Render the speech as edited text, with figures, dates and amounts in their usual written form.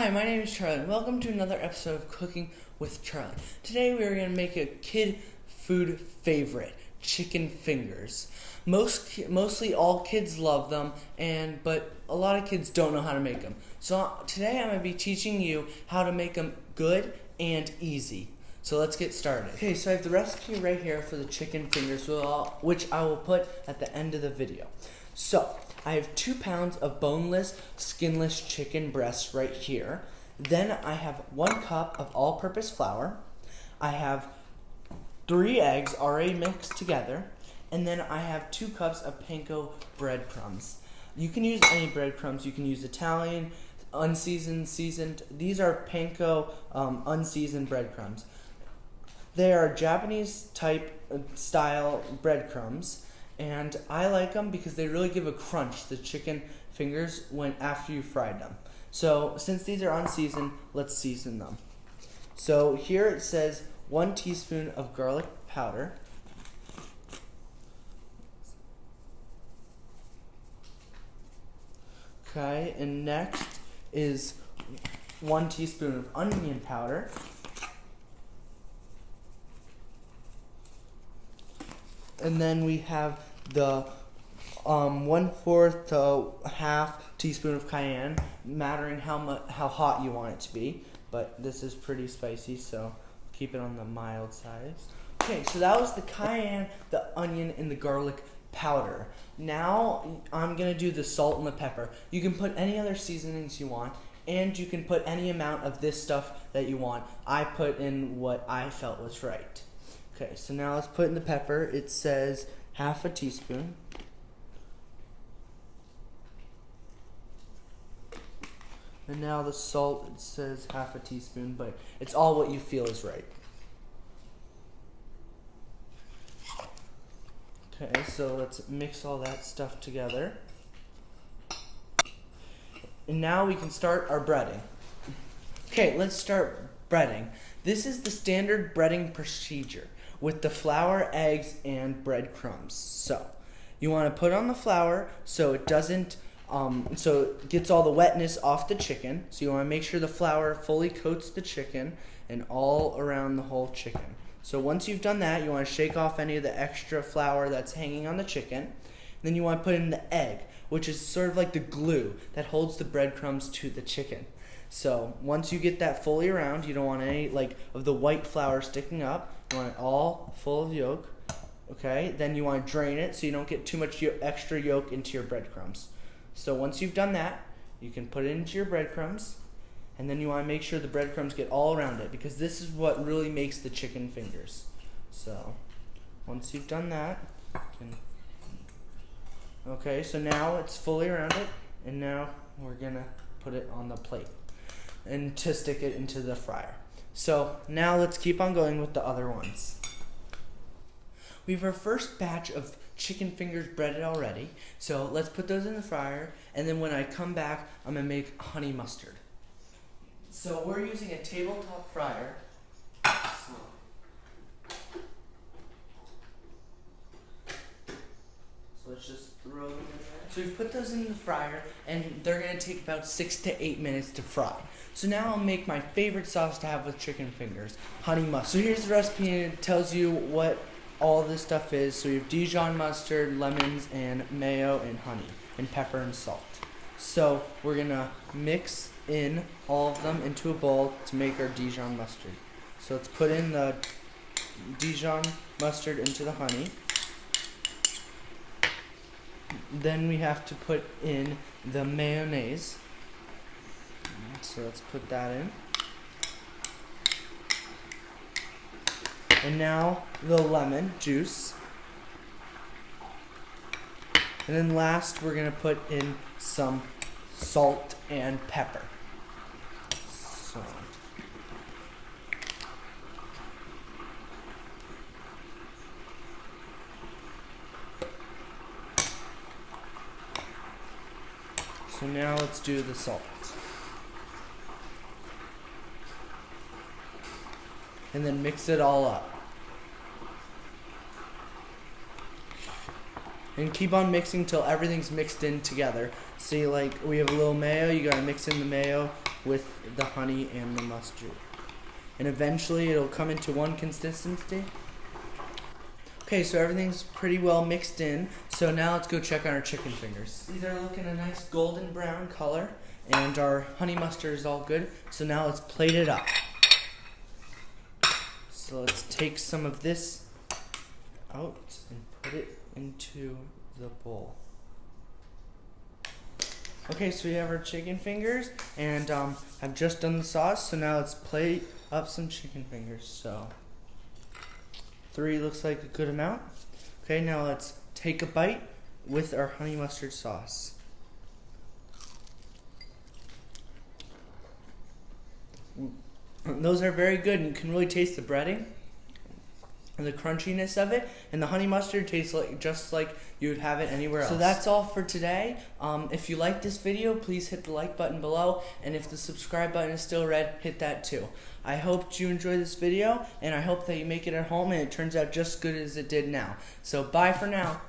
Hi, my name is Charlie, and welcome to another episode of Cooking with Charlie. Today we are going to make a kid food favorite, chicken fingers. Mostly all kids love them, but a lot of kids don't know how to make them. So today I'm going to be teaching you how to make them good and easy. So let's get started. Okay, so I have the recipe right here for the chicken fingers, which I will put at the end of the video. So I have 2 pounds of boneless, skinless chicken breasts right here. Then I have 1 cup of all-purpose flour. I have 3 eggs already mixed together. And then I have 2 cups of panko breadcrumbs. You can use any breadcrumbs. You can use Italian, unseasoned, seasoned. These are panko unseasoned breadcrumbs. They are Japanese type style breadcrumbs. And I like them because they really give a crunch to the chicken fingers after you fried them. So since these are unseasoned, let's season them. So here it says 1 teaspoon of garlic powder. Okay, and next is 1 teaspoon of onion powder. And then we have the 1/4 to half teaspoon of cayenne, mattering how hot you want it to be. But this is pretty spicy, so keep it on the mild side. Okay, so that was the cayenne, the onion, and the garlic powder. Now I'm gonna do the salt and the pepper. You can put any other seasonings you want, and you can put any amount of this stuff that you want. I put in what I felt was right. Okay, so now let's put in the pepper. It says half a teaspoon. And now the salt, it says half a teaspoon, but it's all what you feel is right. Okay, so let's mix all that stuff together. And now we can start our breading. Okay, let's start breading. This is the standard breading procedure with the flour, eggs, and breadcrumbs. So you want to put on the flour so it doesn't, so it gets all the wetness off the chicken. So you want to make sure the flour fully coats the chicken and all around the whole chicken. So once you've done that, you want to shake off any of the extra flour that's hanging on the chicken. Then you want to put in the egg, which is sort of like the glue that holds the breadcrumbs to the chicken. So once you get that fully around, you don't want any of the white flour sticking up. You want it all full of yolk. Okay, then you want to drain it so you don't get too much extra yolk into your breadcrumbs. So once you've done that, you can put it into your breadcrumbs, and then you want to make sure the breadcrumbs get all around it, because this is what really makes the chicken fingers. So once you've done that, okay, so now it's fully around it, and now we're gonna put it on the plate and to stick it into the fryer. So now let's keep on going with the other ones. We have our first batch of chicken fingers breaded already, so let's put those in the fryer, and then when I come back, I'm gonna make honey mustard. So we're using a tabletop fryer. So let's just throw them in there. So we've put those in the fryer, and they're going to take about 6 to 8 minutes to fry. So now I'll make my favorite sauce to have with chicken fingers, honey mustard. So here's the recipe, and it tells you what all this stuff is. So we have Dijon mustard, lemons, and mayo, and honey, and pepper and salt. So we're going to mix in all of them into a bowl to make our Dijon mustard. So let's put in the Dijon mustard into the honey. Then we have to put in the mayonnaise. So let's put that in. And now the lemon juice. And then last, we're going to put in some salt and pepper. So now let's do the salt. And then mix it all up. And keep on mixing till everything's mixed in together. See, like, we have a little mayo, you gotta mix in the mayo with the honey and the mustard. And eventually it'll come into one consistency. Okay, so everything's pretty well mixed in. So now let's go check on our chicken fingers. These are looking a nice golden brown color, and our honey mustard is all good. So now let's plate it up. So let's take some of this out and put it into the bowl. Okay, so we have our chicken fingers, and I've just done the sauce, so now let's plate up some chicken fingers. So 3 looks like a good amount. Okay, now let's take a bite with our honey mustard sauce. Those are very good, and you can really taste the breading and the crunchiness of it, and the honey mustard tastes like just like you would have it anywhere else. So that's all for today. If you like this video, please hit the like button below, and if the subscribe button is still red, hit that too. I hope you enjoyed this video, and I hope that you make it at home and it turns out just as good as it did now. So bye for now.